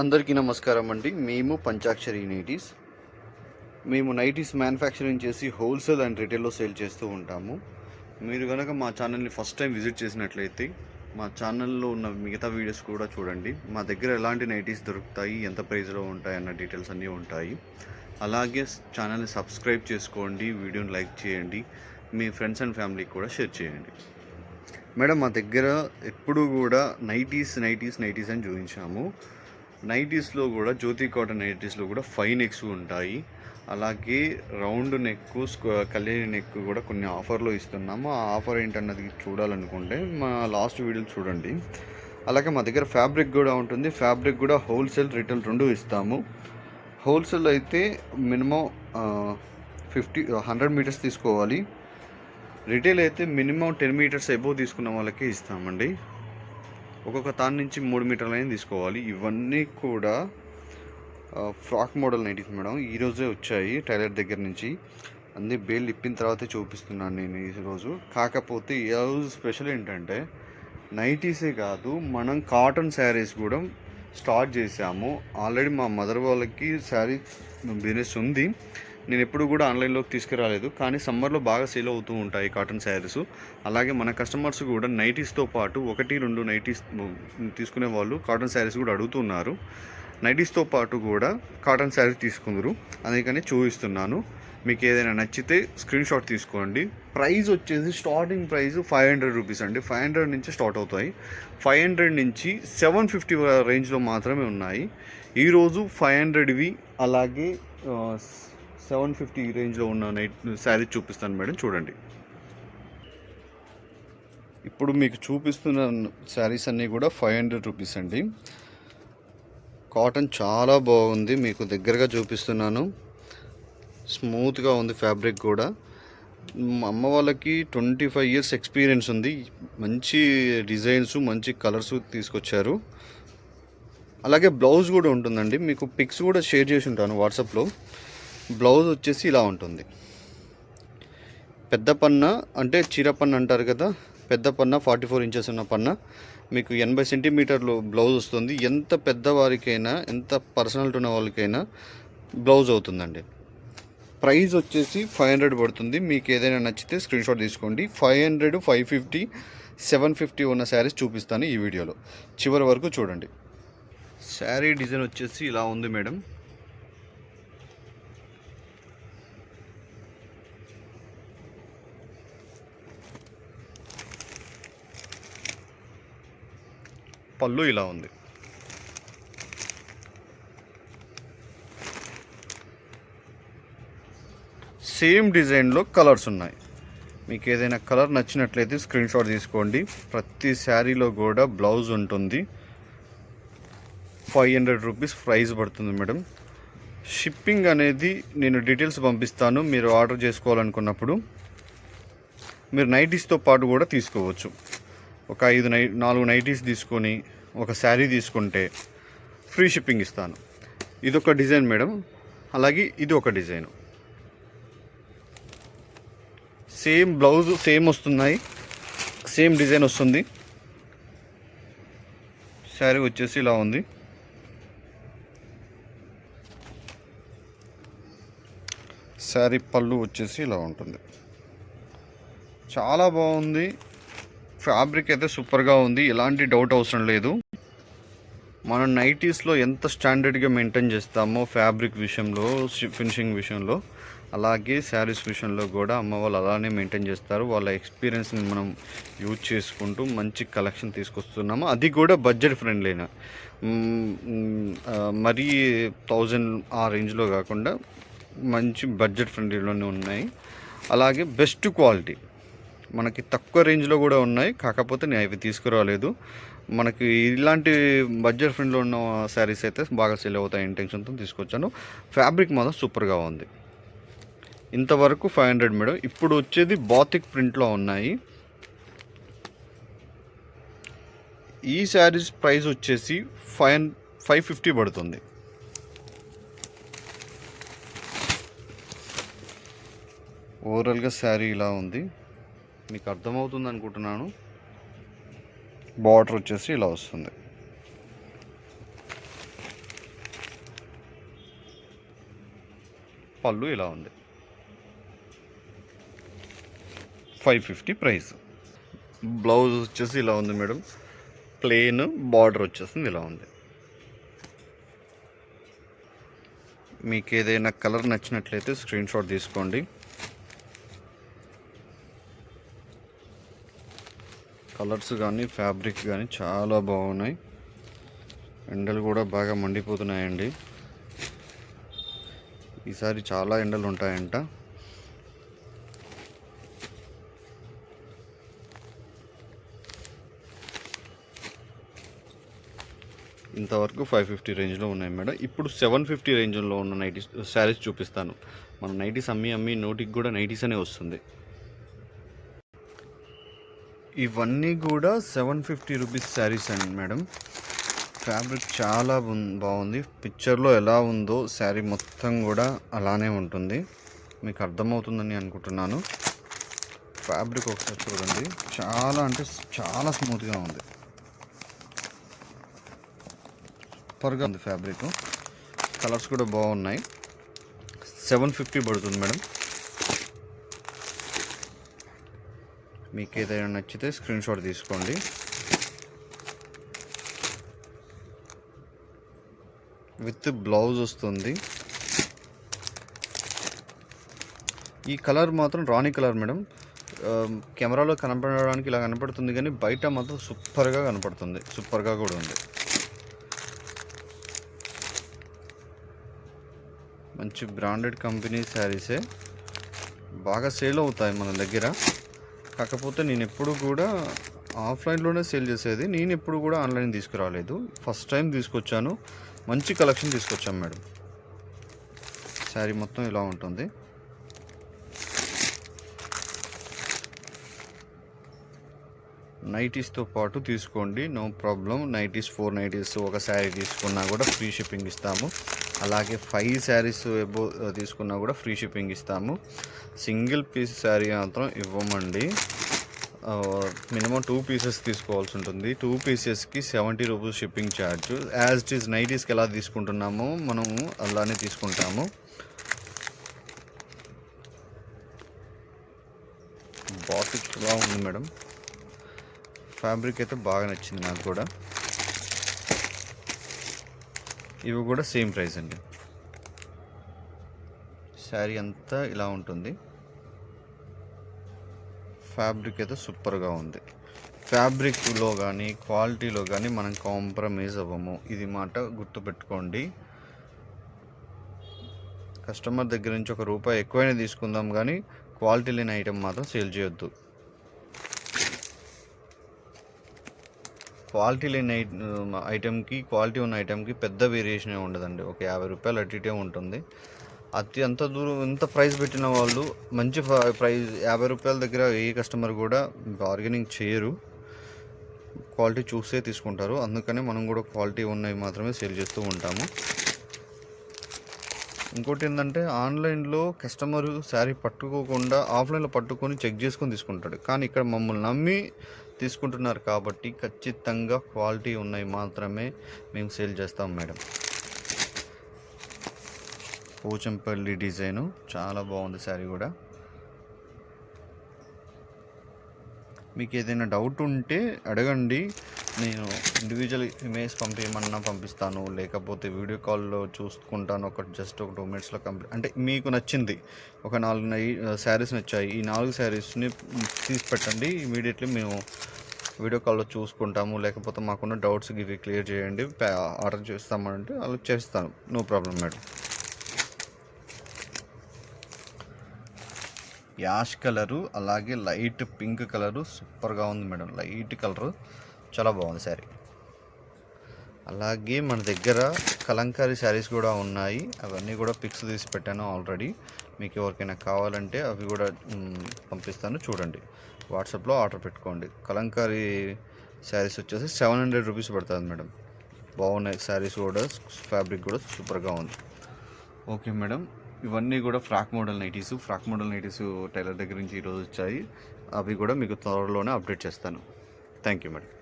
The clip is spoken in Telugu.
అందరికీ నమస్కారం అండి. మేము పంచాక్షరి నైటీస్. మేము నైటీస్ మ్యానుఫ్యాక్చరింగ్ చేసి హోల్సేల్ అండ్ రిటైల్లో సేల్ చేస్తూ ఉంటాము. మీరు కనుక మా ఛానల్ని ఫస్ట్ టైం విజిట్ చేసినట్లయితే మా ఛానల్లో ఉన్న మిగతా వీడియోస్ కూడా చూడండి. మా దగ్గర ఎలాంటి నైటీస్ దొరుకుతాయి, ఎంత ప్రైస్లో ఉంటాయి అన్న డీటెయిల్స్ అన్నీ ఉంటాయి. అలాగే ఛానల్ని సబ్స్క్రైబ్ చేసుకోండి, వీడియోని లైక్ చేయండి, మీ ఫ్రెండ్స్ అండ్ ఫ్యామిలీకి కూడా షేర్ చేయండి. మేడం, మా దగ్గర ఎప్పుడు కూడా నైటీస్ అని చూపించాము. నైటీస్లో కూడా జ్యోతి కాటన్ నైటీస్లో కూడా 5 నెక్స్ ఉంటాయి. అలాగే రౌండ్ నెక్, కళ్యాణి నెక్ కూడా కొన్ని ఆఫర్లో ఇస్తున్నాము. ఆ ఆఫర్ ఏంటన్నది చూడాలనుకుంటే మా లాస్ట్ వీడియోలు చూడండి. అలాగే మా దగ్గర ఫ్యాబ్రిక్ కూడా ఉంటుంది. ఫ్యాబ్రిక్ కూడా హోల్సేల్, రిటైల్ రెండు ఇస్తాము. హోల్సేల్ అయితే మినిమం 100 మీటర్స్ తీసుకోవాలి. రిటైల్ అయితే మినిమం 10 మీటర్స్ అబోవ్ తీసుకున్న వాళ్ళకి ఇస్తామండి. ఒక్కొక్క తాను నుంచి 3 మీటర్ల అయినా తీసుకోవాలి. ఇవన్నీ కూడా ఫ్రాక్ మోడల్ నైటీస్ మేడం. ఈరోజే వచ్చాయి టైలర్ దగ్గర నుంచి. అన్నీ బేల్ ఇప్పిన తర్వాతే చూపిస్తున్నాను నేను ఈరోజు. కాకపోతే ఈరోజు స్పెషల్ ఏంటంటే నైటీసే కాదు, మనం కాటన్ శారీస్ కూడా స్టార్ట్ చేసాము. ఆల్రెడీ మా మదర్ వాళ్ళకి శారీ బిజినెస్ ఉంది. నేను ఎప్పుడు కూడా ఆన్లైన్లోకి తీసుకురాలేదు, కానీ సమ్మర్లో బాగా సేల్ అవుతూ ఉంటాయి కాటన్ శారీస్. అలాగే మన కస్టమర్స్ కూడా నైటీస్తో పాటు 1-2 నైటీస్ తీసుకునే వాళ్ళు కాటన్ శారీస్ కూడా అడుగుతున్నారు. నైటీస్తో పాటు కూడా కాటన్ శారీస్ తీసుకుందరు, అందుకని చూపిస్తున్నాను. మీకు ఏదైనా నచ్చితే స్క్రీన్ షాట్ తీసుకోండి. ప్రైస్ వచ్చేసి స్టార్టింగ్ ప్రైస్ 500 రూపీస్ అండి. 500 నుంచి స్టార్ట్ అవుతాయి. 500 నుంచి 750 రేంజ్లో మాత్రమే ఉన్నాయి. ఈరోజు 500వి అలాగే 750 రేంజ్లో ఉన్న శారీ చూపిస్తాను మేడం, చూడండి. ఇప్పుడు మీకు చూపిస్తున్న శారీస్ అన్నీ కూడా 500 రూపీస్ అండి. కాటన్ చాలా బాగుంది, మీకు దగ్గరగా చూపిస్తున్నాను. స్మూత్గా ఉంది ఫ్యాబ్రిక్ కూడా. అమ్మ వాళ్ళకి 25 ఇయర్స్ ఎక్స్పీరియన్స్ ఉంది. మంచి డిజైన్స్, మంచి కలర్స్ తీసుకొచ్చారు. అలాగే బ్లౌజ్ కూడా ఉంటుందండి. మీకు పిక్స్ కూడా షేర్ చేసి ఉంటాను వాట్సాప్లో. బ్లౌజ్ వచ్చేసి ఇలా ఉంటుంది. పెద్ద పన్న అంటే చీర పన్న అంటారు కదా, పెద్ద పన్న 44 ఇంచెస్ ఉన్న పన్న మీకు 80 సెంటీమీటర్లు బ్లౌజ్ వస్తుంది. ఎంత పెద్దవారికైనా, ఎంత పర్సనాలిటీ ఉన్న వాళ్ళకైనా బ్లౌజ్ అవుతుందండి. ప్రైస్ వచ్చేసి 500 పడుతుంది. మీకు ఏదైనా నచ్చితే స్క్రీన్ షాట్ తీసుకోండి. 500, 550, 750 ఉన్న శారీస్ చూపిస్తాను ఈ వీడియోలో. చివరి వరకు చూడండి. శారీ డిజైన్ వచ్చేసి ఇలా ఉంది మేడం. పళ్ళు ఇలా ఉంది. సేమ్ డిజైన్లో కలర్స్ ఉన్నాయి. మీకు ఏదైనా కలర్ నచ్చినట్లయితే స్క్రీన్ షాట్ తీసుకోండి. ప్రతి శారీలో కూడా బ్లౌజ్ ఉంటుంది. 500 రూపీస్ ప్రైస్ పడుతుంది మేడం. షిప్పింగ్ అనేది నేను డీటెయిల్స్ పంపిస్తాను. మీరు ఆర్డర్ చేసుకోవాలనుకున్నప్పుడు మీరు నైటీస్తో పాటు కూడా తీసుకోవచ్చు. ఒక 4 నైటీస్ తీసుకొని ఒక శారీ తీసుకుంటే ఫ్రీ షిప్పింగ్ ఇస్తాను. ఇదొక డిజైన్ మేడం. అలాగే ఇది ఒక డిజైన్. సేమ్ బ్లౌజ్ సేమ్ వస్తున్నాయి, సేమ్ డిజైన్ వస్తుంది. శారీ వచ్చేసి ఇలా ఉంది. శారీ పళ్ళు వచ్చేసి ఇలా ఉంటుంది. చాలా బాగుంది. ఫ్యాబ్రిక్ అయితే సూపర్గా ఉంది, ఎలాంటి డౌట్ అవసరం లేదు. మనం నైటీస్లో ఎంత స్టాండర్డ్గా మెయింటైన్ చేస్తామో ఫ్యాబ్రిక్ విషయంలో, ఫినిషింగ్ విషయంలో, అలాగే శారీస్ విషయంలో కూడా అమ్మ వాళ్ళు అలానే మెయింటైన్ చేస్తారు. వాళ్ళ ఎక్స్పీరియన్స్ని మనం యూజ్ చేసుకుంటూ మంచి కలెక్షన్ తీసుకొస్తున్నాము. అది కూడా బడ్జెట్ ఫ్రెండ్లీనా, మరీ 1000 ఆ రేంజ్లో కాకుండా మంచి బడ్జెట్ ఫ్రెండ్లీలోనే ఉన్నాయి. అలాగే బెస్ట్ క్వాలిటీ మనకి తక్కువ రేంజ్లో కూడా ఉన్నాయి. కాకపోతే నేను అవి తీసుకురాలేదు. మనకి ఇలాంటి బడ్జెట్ ఫ్రెండ్లో ఉన్న శారీస్ అయితే బాగా సేల్ అవుతాయి ఇంటెన్షన్తో తీసుకొచ్చాను. ఫ్యాబ్రిక్ మాత్రం సూపర్గా ఉంది. ఇంతవరకు 500 మేడం. ఇప్పుడు వచ్చేది బాతిక్ ప్రింట్లో ఉన్నాయి. ఈ శారీస్ ప్రైస్ వచ్చేసి 550 పడుతుంది. ఓవరాల్గా శారీ ఇలా ఉంది, మీకు అర్థమవుతుంది అనుకుంటున్నాను. బార్డర్ వచ్చేసి ఇలా వస్తుంది. పళ్ళు ఇలా ఉంది. 550 ప్రైస్. బ్లౌజ్ వచ్చేసి ఇలా ఉంది మేడం, ప్లెయిన్ బార్డర్ వచ్చేసింది ఇలా ఉంది. మీకు ఏదైనా కలర్ నచ్చినట్లయితే స్క్రీన్ షాట్ తీసుకోండి. కలర్స్ కానీ ఫ్యాబ్రిక్ కానీ చాలా బాగున్నాయి. ఎండలు కూడా బాగా మండిపోతున్నాయండి. ఈసారి చాలా ఎండలు ఉంటాయంట. ఇంతవరకు 550 రేంజ్లో ఉన్నాయి మేడం. ఇప్పుడు 750 రేంజ్లో ఉన్న నైటీస్ శారీస్ చూపిస్తాను. మన నైటీస్ అమ్మి నోటికి కూడా నైటీస్ అనే వస్తుంది. ఇవన్నీ కూడా 750 రూపీస్ శారీస్ అండి మేడం. ఫ్యాబ్రిక్ చాలా బాగుంది. పిక్చర్లో ఎలా ఉందో శారీ మొత్తం కూడా అలానే ఉంటుంది. మీకు అర్థమవుతుందని అనుకుంటున్నాను. ఫ్యాబ్రిక్ ఒకసారి చూడండి, చాలా అంటే చాలా స్మూత్గా ఉంది. సూపర్గా ఉంది ఫ్యాబ్రిక్. కలర్స్ కూడా బాగున్నాయి. 750 పడుతుంది మేడం. మీకు ఏదైనా నచ్చితే స్క్రీన్ షాట్ తీసుకోండి. విత్ బ్లౌజ్ వస్తుంది. ఈ కలర్ మాత్రం రాణి కలర్ మేడం. కెమెరాలో కనపడడానికి ఇలా కనపడుతుంది, కానీ బయట మాత్రం సూపర్గా కనపడుతుంది. సూపర్గా కూడా ఉంది. మంచి బ్రాండెడ్ కంపెనీ శారీసే బాగా సేల్ అవుతాయి మన దగ్గర. కాకపోతే నేను ఎప్పుడు కూడా ఆఫ్లైన్లోనే సేల్ చేసేది. నేను ఎప్పుడు కూడా ఆన్లైన్ తీసుకురాలేదు. ఫస్ట్ టైం తీసుకొచ్చాను. మంచి కలెక్షన్ తీసుకొచ్చాం మేడం. శారీ మొత్తం ఇలా ఉంటుంది. నైటీస్తో పాటు తీసుకోండి, నో ప్రాబ్లం. నైటీస్ 4 నైటీస్ ఒక శారీ తీసుకున్నా కూడా ఫ్రీ షిప్పింగ్ ఇస్తాము. అలాగే 5 శారీస్ ఎబో తీసుకున్నా కూడా ఫ్రీ షిప్పింగ్ ఇస్తాము. సింగిల్ పీస్ శారీ మాత్రం ఇవ్వమండి. మినిమం 2 పీసెస్ తీసుకోవాల్సి ఉంటుంది. 2 పీసెస్కి 70 rupees shipping charge. As it is నైటీస్కి ఎలా తీసుకుంటున్నామో మనము అలానే తీసుకుంటాము. బాటిక్ బాగుంది మేడం. ఫ్యాబ్రిక్ అయితే బాగా నచ్చింది నాకు కూడా. ఇవి కూడా సేమ్ ప్రైస్ అండి. శారీ అంతా ఇలా ఉంటుంది. ఫ్యాబ్రిక్ అయితే సూపర్గా ఉంది. ఫ్యాబ్రిక్లో కానీ క్వాలిటీలో కానీ మనం కాంప్రమైజ్ అవ్వము. ఇది మాట గుర్తుపెట్టుకోండి. కస్టమర్ దగ్గర నుంచి ₹1 ఎక్కువైనా తీసుకుందాం, కానీ క్వాలిటీ లేని ఐటెం మాత్రం సేల్ చేయొద్దు. క్వాలిటీ లేని ఐటెంకి క్వాలిటీ ఉన్న ఐటెంకి పెద్ద వేరియేషన్ ఉండదండి. ఒక ₹50 అటు ఇటే ఉంటుంది. అంత దూరం ఎంత ప్రైస్ పెట్టిన వాళ్ళు మంచి ప్రైస్ ₹50 దగ్గర ఏ కస్టమర్ కూడా బార్గెనింగ్ చేయరు. క్వాలిటీ చూసే తీసుకుంటారు. అందుకనే మనం కూడా క్వాలిటీ ఉన్నవి మాత్రమే సేల్ చేస్తూ ఉంటాము. ఇంకోటి ఏంటంటే, ఆన్లైన్లో కస్టమర్ శారీ పట్టుకోకుండా ఆఫ్లైన్లో పట్టుకొని చెక్ చేసుకొని తీసుకుంటాడు. కానీ ఇక్కడ మమ్మల్ని నమ్మి తీసుకుంటున్నారు కాబట్టి ఖచ్చితంగా క్వాలిటీ ఉన్నవి మాత్రమే మేము సేల్ చేస్తాం మేడం. పోచంపల్లి డిజైను చాలా బాగుంది శారీ కూడా. మీకు ఏదైనా డౌట్ ఉంటే అడగండి. నేను ఇండివిజువల్ ఇమేజ్ పంపిస్తాను, లేకపోతే వీడియో కాల్లో చూసుకుంటాను. జస్ట్ ఒక 2 మినిట్స్లో కంప్లీట్. అంటే మీకు నచ్చింది ఒక 4 శారీస్ నచ్చాయి, ఈ 4 శారీస్ని తీసి పెట్టండి. ఇమీడియట్లీ మేము వీడియో కాల్లో చూసుకుంటాము. లేకపోతే మాకున్న డౌట్స్ ఇవి క్లియర్ చేయండి, ఆర్డర్ చేస్తామంటే అలా చేస్తాను, no problem madam. Ash colour అలాగే లైట్ పింక్ కలరు సూపర్గా ఉంది మేడం. లైట్ కలరు చాలా బాగుంది శారీ. అలాగే మన దగ్గర కలంకారీ శారీస్ కూడా ఉన్నాయి. అవన్నీ కూడా పిక్స్ తీసి పెట్టాను ఆల్రెడీ. మీకు ఎవరికైనా కావాలంటే అవి కూడా పంపిస్తాను, చూడండి. వాట్సాప్లో ఆర్డర్ పెట్టుకోండి. కలంకారీ శారీస్ వచ్చేసి 700 రూపీస్ పడుతుంది మేడం. బాగున్నాయి శారీస్ కూడా, ఫ్యాబ్రిక్ కూడా సూపర్గా ఉంది. ఓకే మేడం, ఇవన్నీ కూడా ఫ్రాక్ మోడల్ నైటీస్ టైలర్ దగ్గర నుంచి ఈరోజు వచ్చాయి. అవి కూడా మీకు త్వరలోనే అప్డేట్ చేస్తాను. Thank you madam.